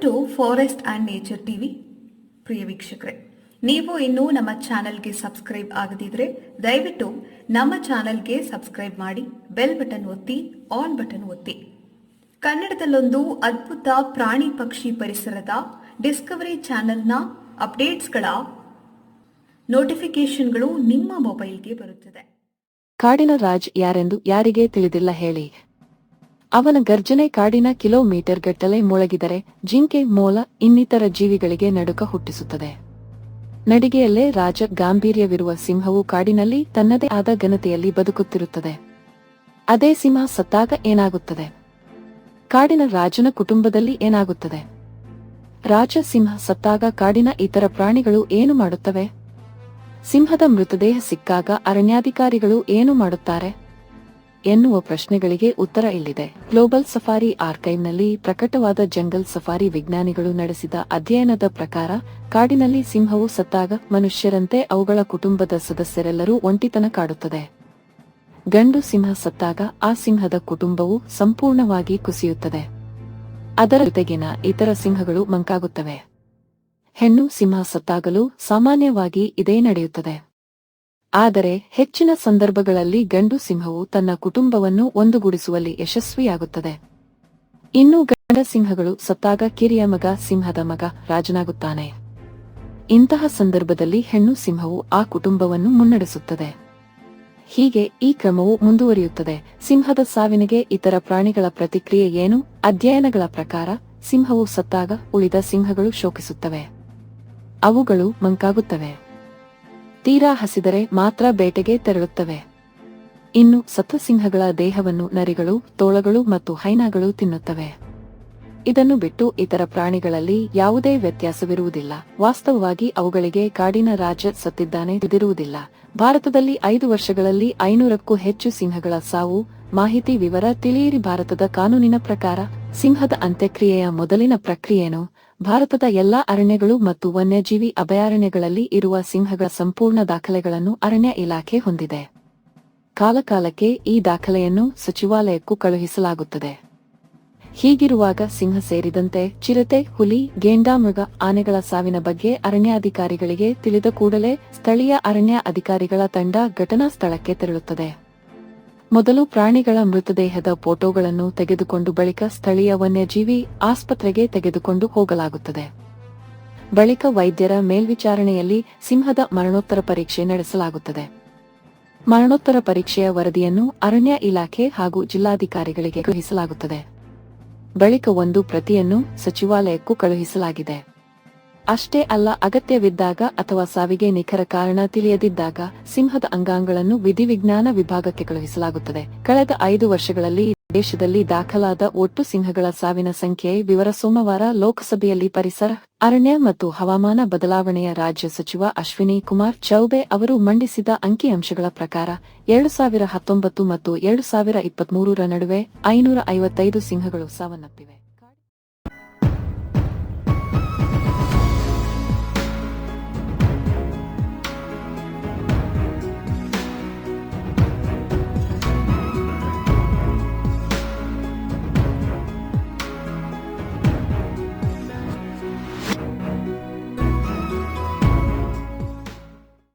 To forest and nature TV. ಪ್ರಿಯ ವೀಕ್ಷಕರೇ, ನೀವು ಇನ್ನೂ ನಮ್ಮ ಚಾನೆಲ್ಗೆ ಸಬ್ಸ್ಕ್ರೈಬ್ ಆಗದಿದ್ರೆ ದಯವಿಟ್ಟು ನಮ್ಮ ಚಾನೆಲ್ಗೆ ಸಬ್ಸ್ಕ್ರೈಬ್ ಮಾಡಿ, ಬೆಲ್ ಬಟನ್ ಒತ್ತಿ, ಆಲ್ ಬಟನ್ ಒತ್ತಿ. ಕನ್ನಡದಲ್ಲೊಂದು ಅದ್ಭುತ ಪ್ರಾಣಿ ಪಕ್ಷಿ ಪರಿಸರದ ಡಿಸ್ಕವರಿ ಚಾನೆಲ್ನ ಅಪ್ಡೇಟ್ಸ್ಗಳ ನೋಟಿಫಿಕೇಶನ್ಗಳು ನಿಮ್ಮ ಮೊಬೈಲ್ಗೆ ಬರುತ್ತದೆ. ಕಾಡಿನ ರಾಜ್ ಯಾರೆಂದು ಯಾರಿಗೆ ತಿಳಿದಿಲ್ಲ ಹೇಳಿ. ಅವನ ಗರ್ಜನೆ ಕಾಡಿನ ಕಿಲೋಮೀಟರ್ ಗಟ್ಟಲೆ ಮೊಳಗಿದರೆ ಜಿಂಕೆ, ಮೊಲ ಇನ್ನಿತರ ಜೀವಿಗಳಿಗೆ ನಡುಕ ಹುಟ್ಟಿಸುತ್ತದೆ. ನಡಿಗೆಯಲ್ಲೇ ರಾಜ ಗಾಂಭೀರ್ಯವಿರುವ ಸಿಂಹವು ಕಾಡಿನಲ್ಲಿ ತನ್ನದೇ ಆದ ಘನತೆಯಲ್ಲಿ ಬದುಕುತ್ತಿರುತ್ತದೆ. ಅದೇ ಸಿಂಹ ಸತ್ತಾಗ ಏನಾಗುತ್ತದೆ? ಕಾಡಿನ ರಾಜನ ಕುಟುಂಬದಲ್ಲಿ ಏನಾಗುತ್ತದೆ? ರಾಜ ಸಿಂಹ ಸತ್ತಾಗ ಕಾಡಿನ ಇತರ ಪ್ರಾಣಿಗಳು ಏನು ಮಾಡುತ್ತವೆ? ಸಿಂಹದ ಮೃತದೇಹ ಸಿಕ್ಕಾಗ ಅರಣ್ಯಾಧಿಕಾರಿಗಳು ಏನು ಮಾಡುತ್ತಾರೆ ಎನ್ನುವ ಪ್ರಶ್ನೆಗಳಿಗೆ ಉತ್ತರ ಇಲ್ಲಿದೆ. ಗ್ಲೋಬಲ್ ಸಫಾರಿ ಆರ್ಕೈವ್ನಲ್ಲಿ ಪ್ರಕಟವಾದ ಜಂಗಲ್ ಸಫಾರಿ ವಿಜ್ಞಾನಿಗಳು ನಡೆಸಿದ ಅಧ್ಯಯನದ ಪ್ರಕಾರ ಕಾಡಿನಲ್ಲಿ ಸಿಂಹವು ಸತ್ತಾಗ ಮನುಷ್ಯರಂತೆ ಅವುಗಳ ಕುಟುಂಬದ ಸದಸ್ಯರೆಲ್ಲರೂ ಒಂಟಿತನ ಕಾಡುತ್ತದೆ. ಗಂಡು ಸಿಂಹ ಸತ್ತಾಗ ಆ ಸಿಂಹದ ಕುಟುಂಬವು ಸಂಪೂರ್ಣವಾಗಿ ಕುಸಿಯುತ್ತದೆ. ಅದರ ಜೊತೆಗಿನ ಇತರ ಸಿಂಹಗಳು ಮಂಕಾಗುತ್ತವೆ. ಹೆಣ್ಣು ಸಿಂಹ ಸತ್ತಾಗಲೂ ಸಾಮಾನ್ಯವಾಗಿ ಇದೇ ನಡೆಯುತ್ತದೆ. ಆದರೆ ಹೆಚ್ಚಿನ ಸಂದರ್ಭಗಳಲ್ಲಿ ಗಂಡು ಸಿಂಹವು ತನ್ನ ಕುಟುಂಬವನ್ನು ಒಂದುಗೂಡಿಸುವಲ್ಲಿ ಯಶಸ್ವಿಯಾಗುತ್ತದೆ. ಇನ್ನು ಗಂಡ ಸಿಂಹಗಳು ಸತ್ತಾಗ ಕಿರಿಯ ಮಗ ಸಿಂಹದ ಮಗ ರಾಜನಾಗುತ್ತಾನೆ. ಇಂತಹ ಸಂದರ್ಭದಲ್ಲಿ ಹೆಣ್ಣು ಸಿಂಹವು ಆ ಕುಟುಂಬವನ್ನು ಮುನ್ನಡೆಸುತ್ತದೆ. ಹೀಗೆ ಈ ಕ್ರಮವು ಮುಂದುವರಿಯುತ್ತದೆ. ಸಿಂಹದ ಸಾವಿನಿಗೆ ಇತರ ಪ್ರಾಣಿಗಳ ಪ್ರತಿಕ್ರಿಯೆ ಏನು? ಅಧ್ಯಯನಗಳ ಪ್ರಕಾರ ಸಿಂಹವು ಸತ್ತಾಗ ಉಳಿದ ಸಿಂಹಗಳು ಶೋಕಿಸುತ್ತವೆ. ಅವುಗಳು ಮಂಕಾಗುತ್ತವೆ. ತೀರಾ ಹಸಿದರೆ ಮಾತ್ರ ಬೇಟೆಗೆ ತೆರಳುತ್ತವೆ. ಇನ್ನು ಸತ್ತ ಸಿಂಹಗಳ ದೇಹವನ್ನು ನರಿಗಳು, ತೋಳಗಳು ಮತ್ತು ಹೈನಾಗಳು ತಿನ್ನುತ್ತವೆ. ಇದನ್ನು ಬಿಟ್ಟು ಇತರ ಪ್ರಾಣಿಗಳಲ್ಲಿ ಯಾವುದೇ ವ್ಯತ್ಯಾಸವಿರುವುದಿಲ್ಲ. ವಾಸ್ತವವಾಗಿ ಅವುಗಳಿಗೆ ಕಾಡಿನ ರಾಜ ಸತ್ತಿದ್ದಾನೆ ತಿಳಿದಿರುವುದಿಲ್ಲ. ಭಾರತದಲ್ಲಿ 5 ವರ್ಷಗಳಲ್ಲಿ 500ಕ್ಕೂ ಹೆಚ್ಚು ಸಿಂಹಗಳ ಸಾವು. ಮಾಹಿತಿ ವಿವರ ತಿಳಿಯಿರಿ. ಭಾರತದ ಕಾನೂನಿನ ಪ್ರಕಾರ ಸಿಂಹದ ಅಂತ್ಯಕ್ರಿಯೆಯ ಮೊದಲಿನ ಪ್ರಕ್ರಿಯೆಯನ್ನು ಭಾರತದ ಎಲ್ಲಾ ಅರಣ್ಯಗಳು ಮತ್ತು ವನ್ಯಜೀವಿ ಅಭಯಾರಣ್ಯಗಳಲ್ಲಿ ಇರುವ ಸಿಂಹಗಳ ಸಂಪೂರ್ಣ ದಾಖಲೆಗಳನ್ನು ಅರಣ್ಯ ಇಲಾಖೆ ಹೊಂದಿದೆ. ಕಾಲಕಾಲಕ್ಕೆ ಈ ದಾಖಲೆಯನ್ನು ಸಚಿವಾಲಯಕ್ಕೂ ಕಳುಹಿಸಲಾಗುತ್ತದೆ. ಹೀಗಿರುವಾಗ ಸಿಂಹ ಸೇರಿದಂತೆ ಚಿರತೆ, ಹುಲಿ, ಗೆಂಡಾಮೃಗ, ಆನೆಗಳ ಸಾವಿನ ಬಗ್ಗೆ ಅರಣ್ಯಾಧಿಕಾರಿಗಳಿಗೆ ತಿಳಿದ ಕೂಡಲೇ ಸ್ಥಳೀಯ ಅರಣ್ಯ ಅಧಿಕಾರಿಗಳ ತಂಡ ಘಟನಾ ಸ್ಥಳಕ್ಕೆ ತೆರಳುತ್ತದೆ. ಮೊದಲು ಪ್ರಾಣಿಗಳ ಮೃತದೇಹದ ಫೋಟೋಗಳನ್ನು ತೆಗೆದುಕೊಂಡು ಬಳಿಕ ಸ್ಥಳೀಯ ವನ್ಯಜೀವಿ ಆಸ್ಪತ್ರೆಗೆ ತೆಗೆದುಕೊಂಡು ಹೋಗಲಾಗುತ್ತದೆ. ಬಳಿಕ ವೈದ್ಯರ ಮೇಲ್ವಿಚಾರಣೆಯಲ್ಲಿ ಸಿಂಹದ ಮರಣೋತ್ತರ ಪರೀಕ್ಷೆ ನಡೆಸಲಾಗುತ್ತದೆ. ಮರಣೋತ್ತರ ಪರೀಕ್ಷೆಯ ವರದಿಯನ್ನು ಅರಣ್ಯ ಇಲಾಖೆ ಹಾಗೂ ಜಿಲ್ಲಾಧಿಕಾರಿಗಳಿಗೆ ಕಳುಹಿಸಲಾಗುತ್ತದೆ. ಬಳಿಕ ಒಂದು ಪ್ರತಿಯನ್ನು ಸಚಿವಾಲಯಕ್ಕೂ ಕಳುಹಿಸಲಾಗಿದೆ. ಅಷ್ಟೇ ಅಲ್ಲ, ಅಗತ್ಯವಿದ್ದಾಗ ಅಥವಾ ಸಾವಿಗೆ ನಿಖರ ಕಾರಣ ತಿಳಿಯದಿದ್ದಾಗ ಸಿಂಹದ ಅಂಗಾಂಗಗಳನ್ನು ವಿಧಿವಿಜ್ಞಾನ ವಿಭಾಗಕ್ಕೆ ಕಳುಹಿಸಲಾಗುತ್ತದೆ. ಕಳೆದ 5 ವರ್ಷಗಳಲ್ಲಿ ದೇಶದಲ್ಲಿ ದಾಖಲಾದ ಒಟ್ಟು ಸಿಂಹಗಳ ಸಾವಿನ ಸಂಖ್ಯೆ ವಿವರ ಸೋಮವಾರ ಲೋಕಸಭೆಯಲ್ಲಿ ಪರಿಸರ, ಅರಣ್ಯ ಮತ್ತು ಹವಾಮಾನ ಬದಲಾವಣೆಯ ರಾಜ್ಯ ಸಚಿವ ಅಶ್ವಿನಿ ಕುಮಾರ್ ಚೌಬೆ ಅವರು ಮಂಡಿಸಿದ ಅಂಕಿಅಂಶಗಳ ಪ್ರಕಾರ 2019 ಮತ್ತು 2023ರ ನಡುವೆ 555 ಸಿಂಹಗಳು ಸಾವನ್ನಪ್ಪಿವೆ.